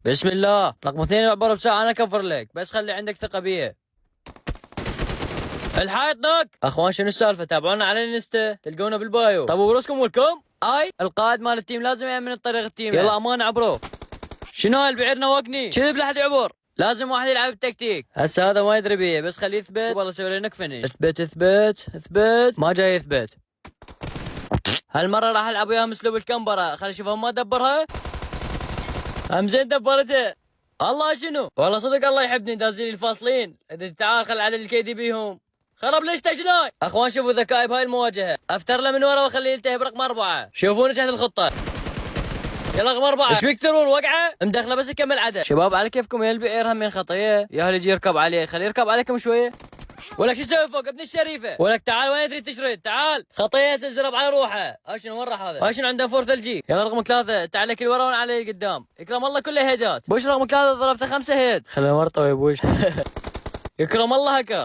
بسم الله. رقم 2 يعبر بساعة، انا كفر لك، بس خلي عندك ثقة بيه. الحائط نوك. اخوان شنو السالفة؟ تابعونا على الانستا، تلقونا بالبايو. طب وبروسكم ولكم. القائد مال التيم لازم يأمن الطريق التيم. يلا امان عبرو. شنو هاي البعير نوقني كذب لا حد يعبر. لازم واحد يلعب التكتيك. هسه هذا ما يدري بيه، بس خليه يثبت والله اسوي له نك فينش. اثبت اثبت اثبت، ما جاي يثبت. هالمرة راح العب وياهم اسلوب الكمبرة، خلي اشوفهم ما دبرها. زين دبرته. الله شنو؟ والله صدق الله يحبني دازين الفاصلين. اذا تعال خل عدد الكيدي بيهم. خرب ليش تجناي؟ اخوان شوفوا ذكائي بهاي المواجهة، افتر له من ورا واخليه يلتهي برقم 4. شوفوني تحت الخطة. يلا رقم 4. ايش بيك ترون وقعه؟ مدخله بس يكمل عدد. شباب على كيفكم، يا البعير هم من خطيه، يا هل يجي يركب عليه، خليه يركب عليكم شويه. ولك شو يسوي فوق ابن الشريفه؟ ولك تعال وين تريد تشرد؟ تعال خطيه تزرب على روحه. شنو وين راح هذا؟ شنو عنده فور ثلجي. يلا رقم 3 تعال لك الورا وانا علي القدام. اكرم الله كله هيدات. بوش رقم 3 ضربته 5 هيد. خلينا ورطه يا بوش. يكرم الله هكر.